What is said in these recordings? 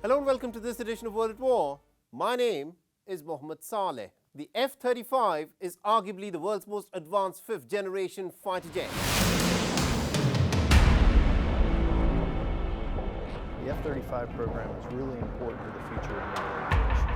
Hello and welcome to this edition of World at War. My name is Mohammed Saleh. The F-35 is arguably the world's most advanced fifth-generation fighter jet. The F-35 program is really important to the future of military aviation.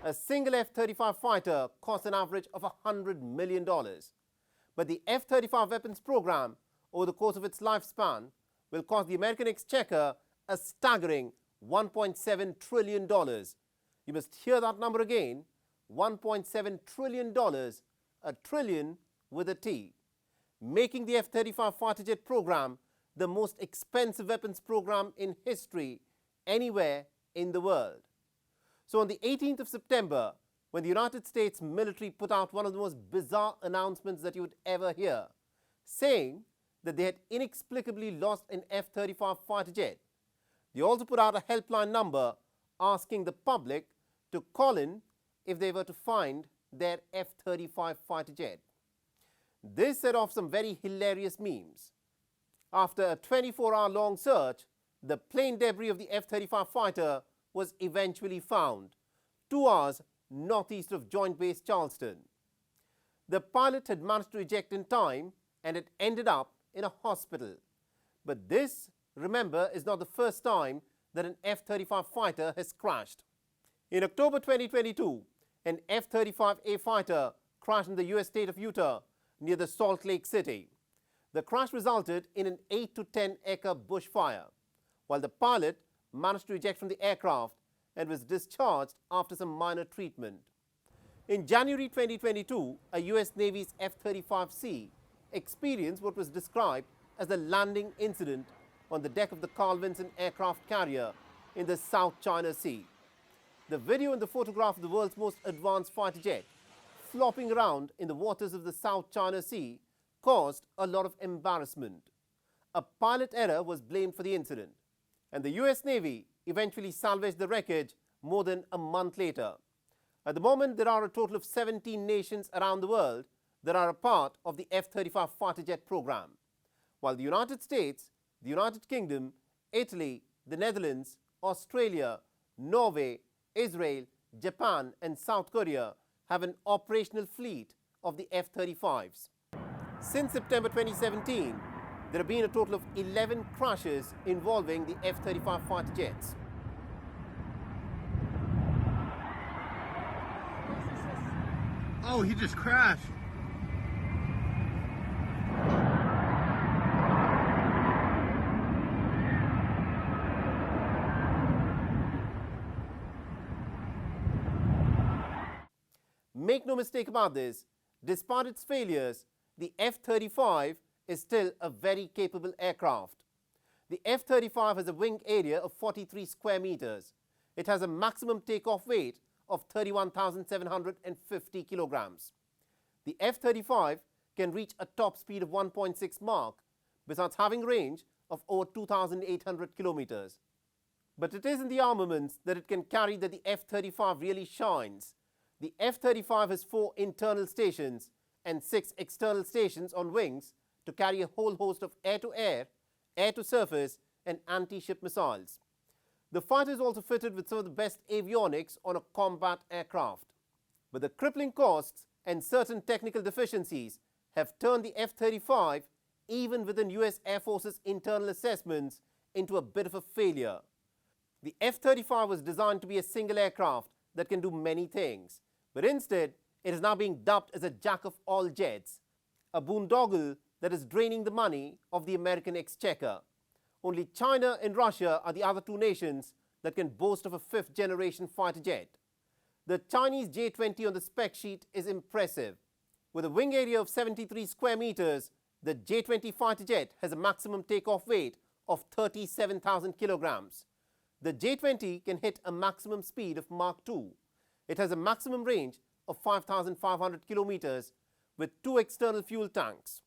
A single F-35 fighter costs an average of $100 million. But the F-35 weapons program, over the course of its lifespan, will cost the American exchequer a staggering $1.7 trillion. You must hear that number again, $1.7 trillion, a trillion with a T, making the F-35 fighter jet program the most expensive weapons program in history anywhere in the world. So on the 18th of September, when the United States military put out one of the most bizarre announcements that you would ever hear, saying that they had inexplicably lost an F-35 fighter jet, they also put out a helpline number asking the public to call in if they were to find their F-35 fighter jet. This set off some very hilarious memes. After a 24-hour-long search, the plane debris of the F-35 fighter was eventually found, 2 hours northeast of Joint Base Charleston. The pilot had managed to eject in time and had ended up in a hospital. But this, remember, is not the first time that an F-35 fighter has crashed. In October 2022, an F-35A fighter crashed in the U.S. state of Utah near the Salt Lake City. The crash resulted in an 8 to 10 acre bushfire, while the pilot managed to eject from the aircraft and was discharged after some minor treatment. In January 2022, a U.S. Navy's F-35C experienced what was described as the landing incident on the deck of the Carl Vinson aircraft carrier in the South China Sea. The video and the photograph of the world's most advanced fighter jet flopping around in the waters of the South China Sea caused a lot of embarrassment. A pilot error was blamed for the incident, and the U.S. Navy eventually salvaged the wreckage more than a month later. At the moment, there are a total of 17 nations around the world that are a part of the F-35 fighter jet program, while the United States, the United Kingdom, Italy, the Netherlands, Australia, Norway, Israel, Japan and South Korea have an operational fleet of the F-35s. Since September 2017, there have been a total of 11 crashes involving the F-35 fighter jets. Oh, he just crashed. Make no mistake about this, despite its failures, the F-35 is still a very capable aircraft. The F-35 has a wing area of 43 square meters. It has a maximum takeoff weight of 31,750 kilograms. The F-35 can reach a top speed of 1.6 Mach, besides having range of over 2,800 kilometers. But it is in the armaments that it can carry that the F-35 really shines. The F-35 has 4 internal stations and 6 external stations on wings to carry a whole host of air-to-air, air-to-surface and anti-ship missiles. The fighter is also fitted with some of the best avionics on a combat aircraft. But the crippling costs and certain technical deficiencies have turned the F-35, even within US Air Force's internal assessments, into a bit of a failure. The F-35 was designed to be a single aircraft that can do many things, but instead it is now being dubbed as a jack of all jets, a boondoggle that is draining the money of the American exchequer. Only China and Russia are the other 2 nations that can boast of a 5th-generation fighter jet. The Chinese J-20 on the spec sheet is impressive. With a wing area of 73 square meters, the J-20 fighter jet has a maximum takeoff weight of 37,000 kilograms. The J-20 can hit a maximum speed of Mach 2. It has a maximum range of 5,500 kilometers with 2 external fuel tanks.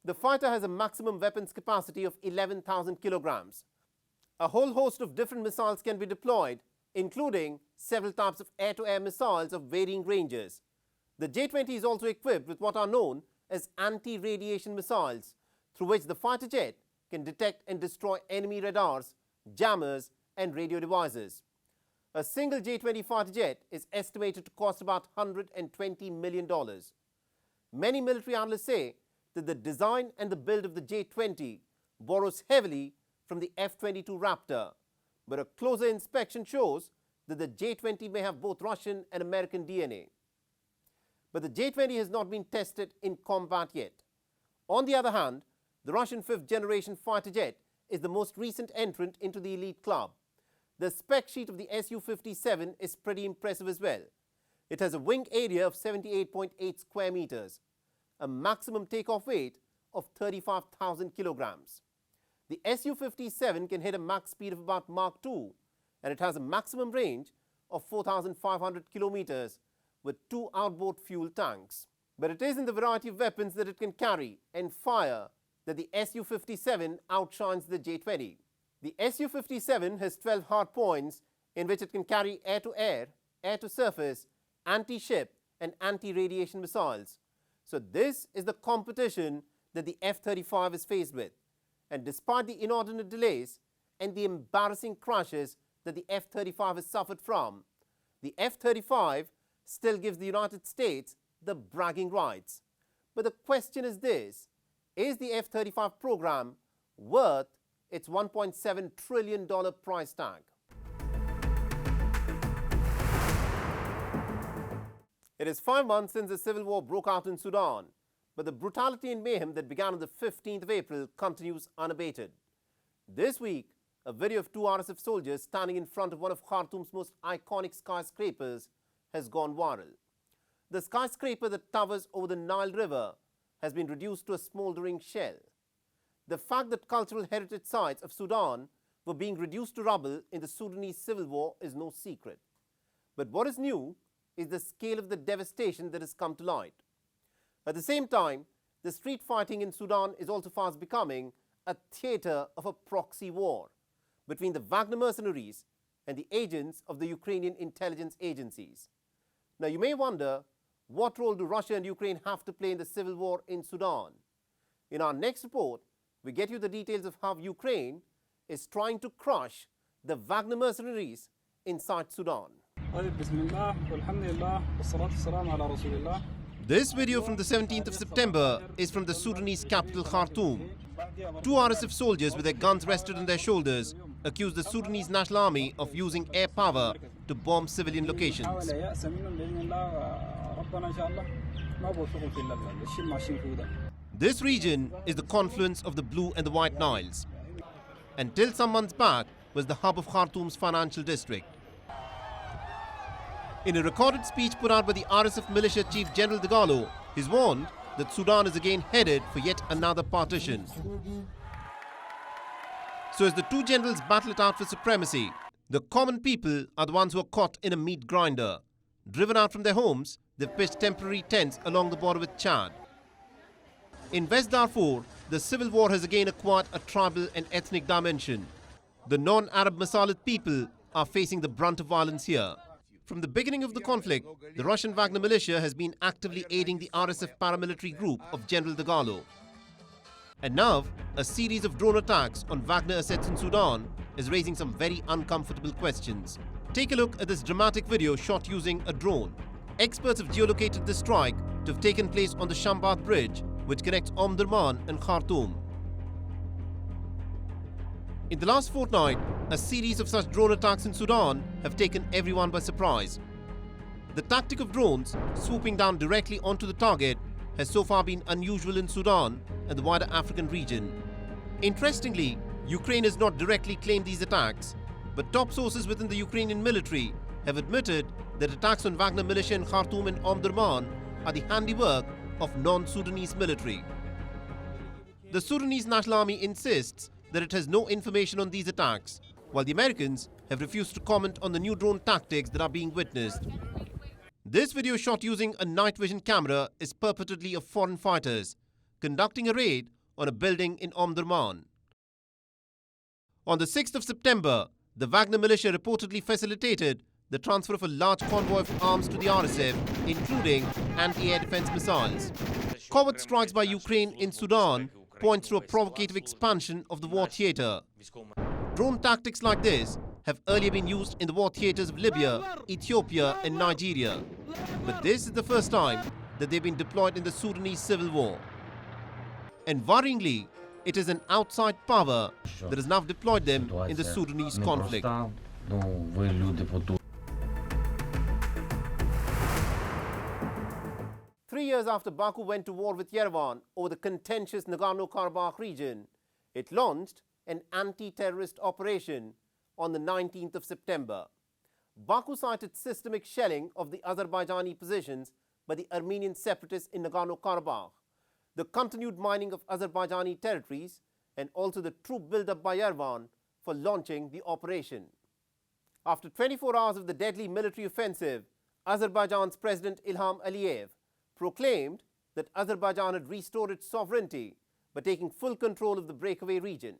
The fighter has a maximum weapons capacity of 11,000 kilograms. A whole host of different missiles can be deployed, including several types of air-to-air missiles of varying ranges. The J-20 is also equipped with what are known as anti-radiation missiles, through which the fighter jet can detect and destroy enemy radars jammers, and radio devices. A single J-20 fighter jet is estimated to cost about $120 million. Many military analysts say that the design and the build of the J-20 borrows heavily from the F-22 Raptor, but a closer inspection shows that the J-20 may have both Russian and American DNA. But the J-20 has not been tested in combat yet. On the other hand, the Russian fifth-generation fighter jet is the most recent entrant into the elite club. The spec sheet of the Su-57 is pretty impressive as well. It has a wing area of 78.8 square meters, a maximum takeoff weight of 35,000 kilograms. The Su-57 can hit a max speed of about Mach 2, and it has a maximum range of 4,500 kilometers with 2 outboard fuel tanks. But it is in the variety of weapons that it can carry and fire that the Su-57 outshines the J-20. The Su-57 has 12 hard points in which it can carry air-to-air, air-to-surface, anti-ship and anti-radiation missiles. So this is the competition that the F-35 is faced with. And despite the inordinate delays and the embarrassing crashes that the F-35 has suffered from, the F-35 still gives the United States the bragging rights. But the question is this: is the F-35 program worth its $1.7 trillion price tag? It is 5 months since the civil war broke out in Sudan, but the brutality and mayhem that began on the 15th of April continues unabated. This week, a video of 2 RSF soldiers standing in front of one of Khartoum's most iconic skyscrapers has gone viral. The skyscraper that towers over the Nile River has been reduced to a smoldering shell. The fact that cultural heritage sites of Sudan were being reduced to rubble in the Sudanese civil war is no secret. But what is new is the scale of the devastation that has come to light. At the same time, the street fighting in Sudan is also fast becoming a theater of a proxy war between the Wagner mercenaries and the agents of the Ukrainian intelligence agencies. Now, you may wonder, what role do Russia and Ukraine have to play in the civil war in Sudan? In our next report, we get you the details of how Ukraine is trying to crush the Wagner mercenaries inside Sudan. This video from the 17th of September is from the Sudanese capital Khartoum. 2 RSF soldiers with their guns rested on their shoulders accuse the Sudanese National Army of using air power to bomb civilian locations. This region is the confluence of the Blue and the White Niles. Until some months back, was the hub of Khartoum's financial district. In a recorded speech put out by the RSF militia chief General Dagalo, he's warned that Sudan is again headed for yet another partition. So as the 2 generals battle it out for supremacy, the common people are the ones who are caught in a meat grinder. Driven out from their homes, they've pitched temporary tents along the border with Chad. In West Darfur, the civil war has again acquired a tribal and ethnic dimension. The non-Arab Masalit people are facing the brunt of violence here. From the beginning of the conflict, the Russian Wagner militia has been actively aiding the RSF paramilitary group of General Dagalo. And now, a series of drone attacks on Wagner assets in Sudan is raising some very uncomfortable questions. Take a look at this dramatic video shot using a drone. Experts have geolocated this strike to have taken place on the Shambat Bridge, which connects Omdurman and Khartoum. In the last fortnight, a series of such drone attacks in Sudan have taken everyone by surprise. The tactic of drones swooping down directly onto the target has so far been unusual in Sudan and the wider African region. Interestingly, Ukraine has not directly claimed these attacks, but top sources within the Ukrainian military have admitted that attacks on Wagner militia in Khartoum and Omdurman are the handiwork of non-Sudanese military. The Sudanese National Army insists that it has no information on these attacks, while the Americans have refused to comment on the new drone tactics that are being witnessed. This video shot using a night vision camera is purportedly of foreign fighters conducting a raid on a building in Omdurman. On the 6th of September, the Wagner militia reportedly facilitated the transfer of a large convoy of arms to the RSF, including anti-air defense missiles. Covert strikes by Ukraine in Sudan points to a provocative expansion of the war theater. Drone tactics like this have earlier been used in the war theatres of Libya, Ethiopia and Nigeria. But this is the first time that they've been deployed in the Sudanese civil war. And worryingly, it is an outside power that has now deployed them in the Sudanese conflict. 3 years after Baku went to war with Yerevan over the contentious Nagorno-Karabakh region, it launched an anti-terrorist operation on the 19th of September. Baku cited systemic shelling of the Azerbaijani positions by the Armenian separatists in Nagorno-Karabakh, the continued mining of Azerbaijani territories, and also the troop build-up by Yerevan for launching the operation. After 24 hours of the deadly military offensive, Azerbaijan's President Ilham Aliyev proclaimed that Azerbaijan had restored its sovereignty by taking full control of the breakaway region.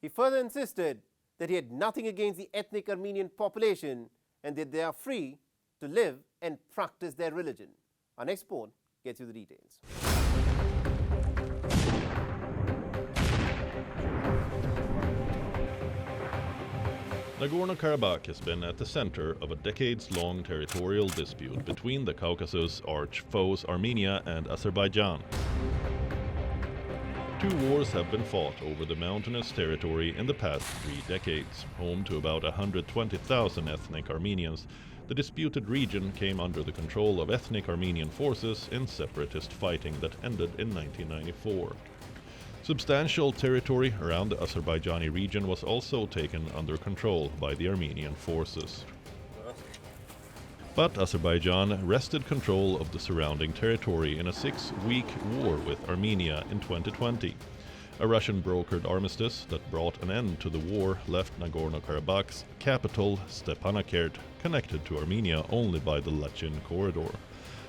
He further insisted that he had nothing against the ethnic Armenian population and that they are free to live and practice their religion. Our next report gets you the details. Nagorno-Karabakh has been at the center of a decades-long territorial dispute between the Caucasus' arch foes Armenia and Azerbaijan. 2 wars have been fought over the mountainous territory in the past 3 decades. Home to about 120,000 ethnic Armenians, the disputed region came under the control of ethnic Armenian forces in separatist fighting that ended in 1994. Substantial territory around the Azerbaijani region was also taken under control by the Armenian forces. But Azerbaijan wrested control of the surrounding territory in a 6-week war with Armenia in 2020. A Russian-brokered armistice that brought an end to the war left Nagorno-Karabakh's capital, Stepanakert, connected to Armenia only by the Lachin corridor.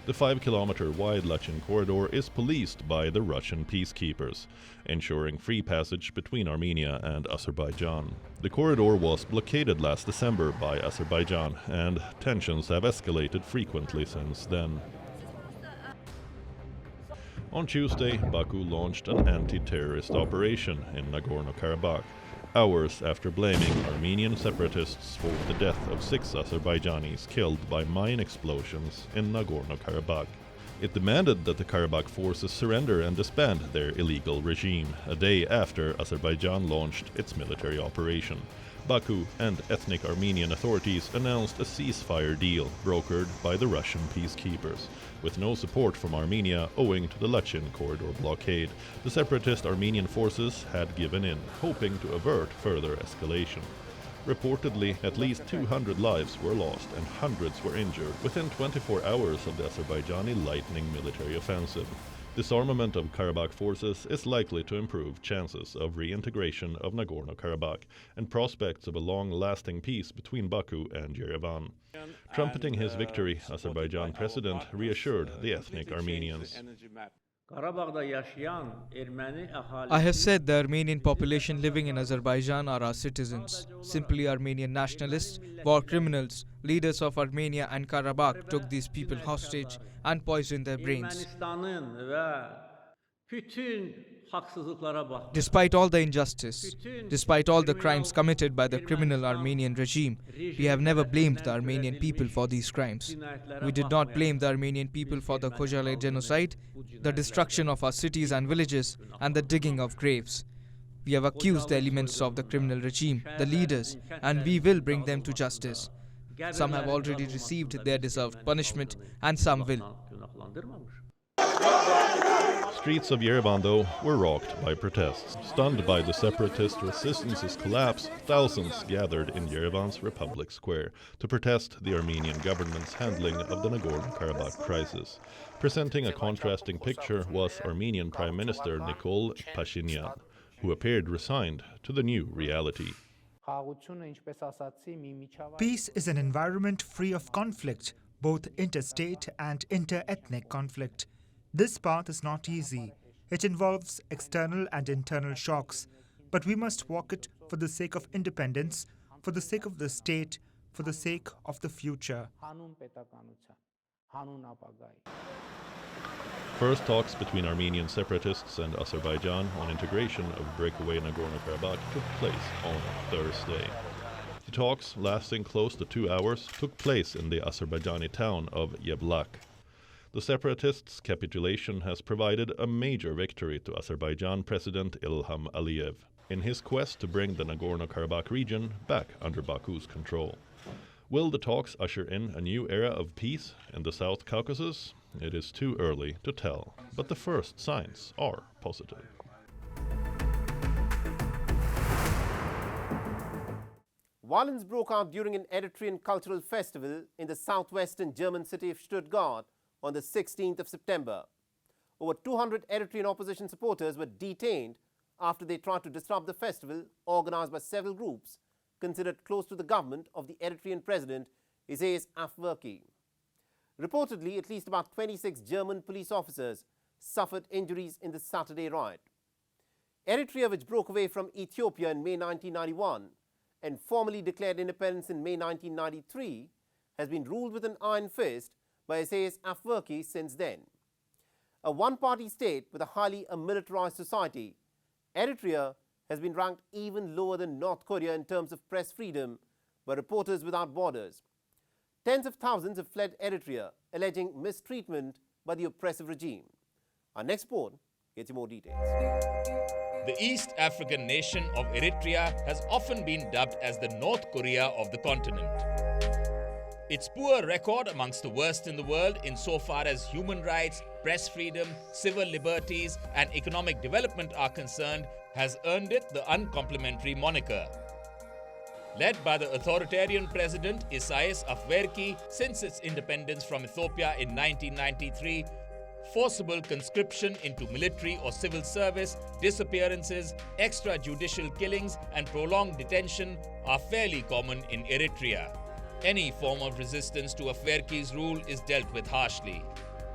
The 5-kilometer-wide Lachin corridor is policed by the Russian peacekeepers, ensuring free passage between Armenia and Azerbaijan. The corridor was blockaded last December by Azerbaijan, and tensions have escalated frequently since then. On Tuesday, Baku launched an anti-terrorist operation in Nagorno-Karabakh, hours after blaming Armenian separatists for the death of 6 Azerbaijanis killed by mine explosions in Nagorno-Karabakh. It demanded that the Karabakh forces surrender and disband their illegal regime, a day after Azerbaijan launched its military operation. Baku and ethnic Armenian authorities announced a ceasefire deal brokered by the Russian peacekeepers. With no support from Armenia owing to the Lachin corridor blockade, the separatist Armenian forces had given in, hoping to avert further escalation. Reportedly, at least 200 lives were lost and hundreds were injured within 24 hours of the Azerbaijani lightning military offensive. Disarmament of Karabakh forces is likely to improve chances of reintegration of Nagorno-Karabakh and prospects of a long-lasting peace between Baku and Yerevan. Trumpeting his victory, Azerbaijan president reassured the ethnic Armenians. I have said the Armenian population living in Azerbaijan are our citizens. Simply Armenian nationalists, war criminals, leaders of Armenia and Karabakh took these people hostage and poisoned their brains. Despite all the injustice, despite all the crimes committed by the criminal Armenian regime, we have never blamed the Armenian people for these crimes. We did not blame the Armenian people for the Khojaly genocide, the destruction of our cities and villages, and the digging of graves. We have accused the elements of the criminal regime, the leaders, and we will bring them to justice. Some have already received their deserved punishment, and some will. Streets of Yerevan, though, were rocked by protests. Stunned by the separatist resistance's collapse, thousands gathered in Yerevan's Republic Square to protest the Armenian government's handling of the Nagorno-Karabakh crisis. Presenting a contrasting picture was Armenian Prime Minister Nikol Pashinyan, who appeared resigned to the new reality. Peace is an environment free of conflict, both interstate and inter-ethnic conflict. This path is not easy. It involves external and internal shocks, but we must walk it for the sake of independence, for the sake of the state, for the sake of the future. First talks between Armenian separatists and Azerbaijan on integration of breakaway Nagorno-Karabakh took place on Thursday. The talks, lasting close to 2 hours, took place in the Azerbaijani town of Yevlak. The separatists' capitulation has provided a major victory to Azerbaijan President Ilham Aliyev in his quest to bring the Nagorno-Karabakh region back under Baku's control. Will the talks usher in a new era of peace in the South Caucasus? It is too early to tell, but the first signs are positive. Violence broke out during an Eritrean cultural festival in the southwestern German city of Stuttgart on the 16th of September. Over 200 Eritrean opposition supporters were detained after they tried to disrupt the festival organized by several groups considered close to the government of the Eritrean president Isaias Afwerki. Reportedly, at least about 26 German police officers suffered injuries in the Saturday riot. Eritrea, which broke away from Ethiopia in May 1991 and formally declared independence in May 1993, has been ruled with an iron fist by Isaias Afwerki since then. A one-party state with a highly militarized society, Eritrea has been ranked even lower than North Korea in terms of press freedom by Reporters Without Borders. Tens of thousands have fled Eritrea, alleging mistreatment by the oppressive regime. Our next report gets you more details. The East African nation of Eritrea has often been dubbed as the North Korea of the continent. Its poor record amongst the worst in the world insofar as human rights, press freedom, civil liberties, and economic development are concerned has earned it the uncomplimentary moniker. Led by the authoritarian president Isaias Afwerki since its independence from Ethiopia in 1993, forcible conscription into military or civil service, disappearances, extrajudicial killings, and prolonged detention are fairly common in Eritrea. Any form of resistance to Afwerki's rule is dealt with harshly.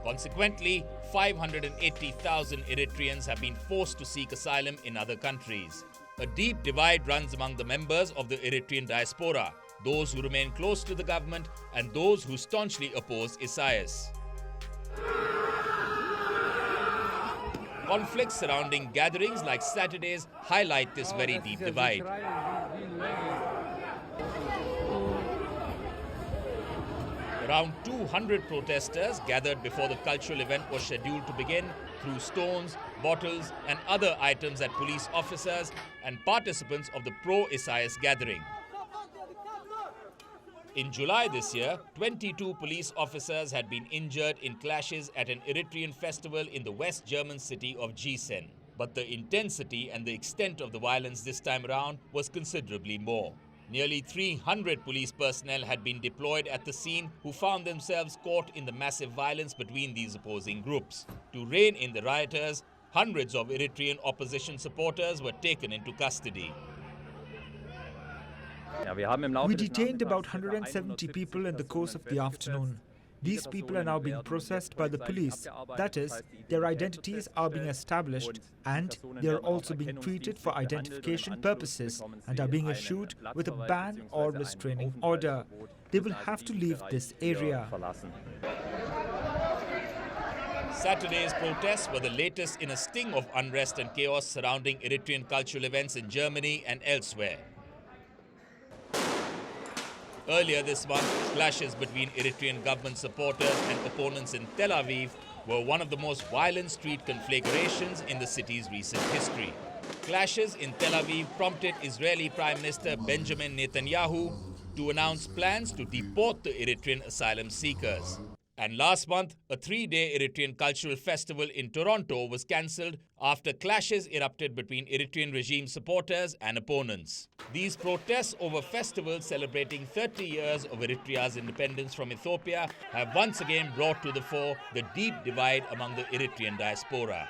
Consequently, 580,000 Eritreans have been forced to seek asylum in other countries. A deep divide runs among the members of the Eritrean diaspora, those who remain close to the government and those who staunchly oppose Isaias. Conflicts surrounding gatherings like Saturdays highlight this very deep divide. Around 200 protesters gathered before the cultural event was scheduled to begin, threw stones, bottles, and other items at police officers and participants of the pro-Isaias gathering. In July this year, 22 police officers had been injured in clashes at an Eritrean festival in the West German city of Gießen. But the intensity and the extent of the violence this time around was considerably more. Nearly 300 police personnel had been deployed at the scene who found themselves caught in the massive violence between these opposing groups. To rein in the rioters, hundreds of Eritrean opposition supporters were taken into custody. We detained about 170 people in the course of the afternoon. These people are now being processed by the police. That is, their identities are being established and they are also being treated for identification purposes and are being issued with a ban or restraining order. They will have to leave this area. Saturday's protests were the latest in a sting of unrest and chaos surrounding Eritrean cultural events in Germany and elsewhere. Earlier this month, clashes between Eritrean government supporters and opponents in Tel Aviv were one of the most violent street conflagrations in the city's recent history. Clashes in Tel Aviv prompted Israeli Prime Minister Benjamin Netanyahu to announce plans to deport the Eritrean asylum seekers. And last month, a 3-day Eritrean cultural festival in Toronto was cancelled after clashes erupted between Eritrean regime supporters and opponents. These protests over festivals celebrating 30 years of Eritrea's independence from Ethiopia have once again brought to the fore the deep divide among the Eritrean diaspora.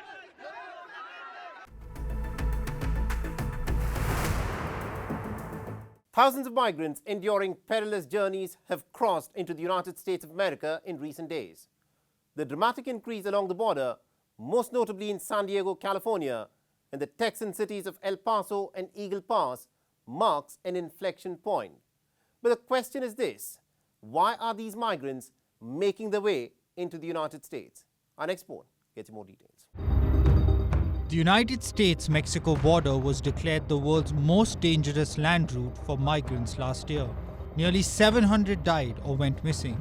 Thousands of migrants enduring perilous journeys have crossed into the United States of America in recent days. The dramatic increase along the border, most notably in San Diego, California, and the Texan cities of El Paso and Eagle Pass, marks an inflection point. But the question is this: why are these migrants making their way into the United States? Our next report gets you more details. The United States-Mexico border was declared the world's most dangerous land route for migrants last year. Nearly 700 died or went missing,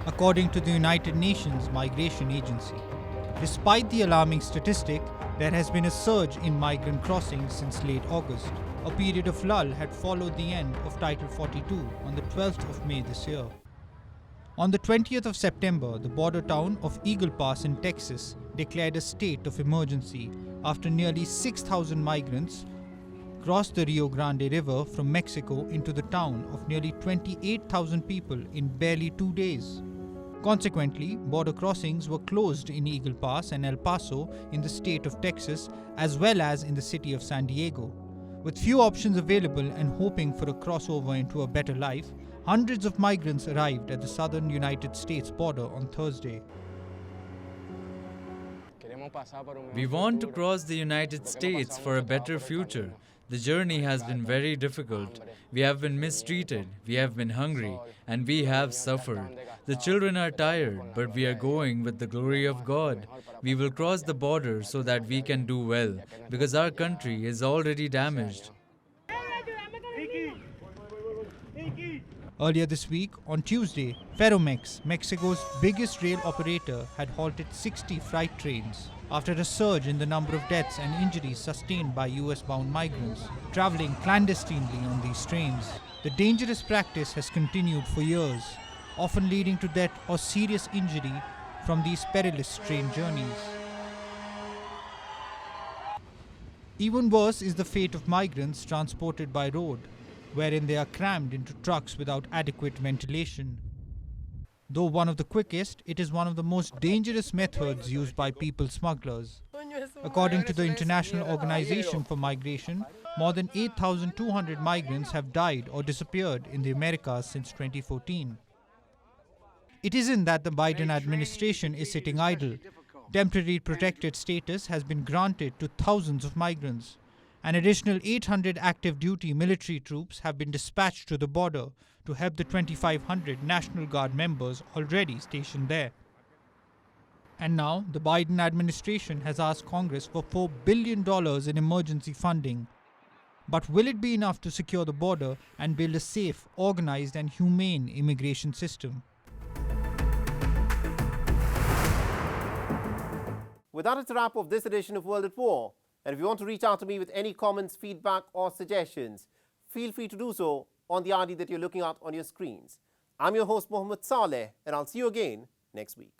according to the United Nations Migration Agency. Despite the alarming statistic, there has been a surge in migrant crossings since late August. A period of lull had followed the end of Title 42 on the 12th of May this year. On the 20th of September, the border town of Eagle Pass in Texas declared a state of emergency after nearly 6,000 migrants crossed the Rio Grande River from Mexico into the town of nearly 28,000 people in barely 2 days. Consequently, border crossings were closed in Eagle Pass and El Paso in the state of Texas, as well as in the city of San Diego. With few options available and hoping for a crossover into a better life, hundreds of migrants arrived at the southern United States border on Thursday. We want to cross the United States for a better future. The journey has been very difficult. We have been mistreated, we have been hungry, and we have suffered. The children are tired, but we are going with the glory of God. We will cross the border so that we can do well, because our country is already damaged. Earlier this week, on Tuesday, Ferromex, Mexico's biggest rail operator, had halted 60 freight trains after a surge in the number of deaths and injuries sustained by US-bound migrants traveling clandestinely on these trains. The dangerous practice has continued for years, often leading to death or serious injury from these perilous train journeys. Even worse is the fate of migrants transported by road, wherein they are crammed into trucks without adequate ventilation. Though one of the quickest, it is one of the most dangerous methods used by people smugglers. According to the International Organization for Migration, more than 8,200 migrants have died or disappeared in the Americas since 2014. It isn't that the Biden administration is sitting idle. Temporary protected status has been granted to thousands of migrants. An additional 800 active duty military troops have been dispatched to the border to help the 2,500 National Guard members already stationed there. And now, the Biden administration has asked Congress for $4 billion in emergency funding. But will it be enough to secure the border and build a safe, organized and humane immigration system? With that, it's a wrap of this edition of World at War. And if you want to reach out to me with any comments, feedback or suggestions, feel free to do so on the ID that you're looking at on your screens. I'm your host, Mohammed Saleh, and I'll see you again next week.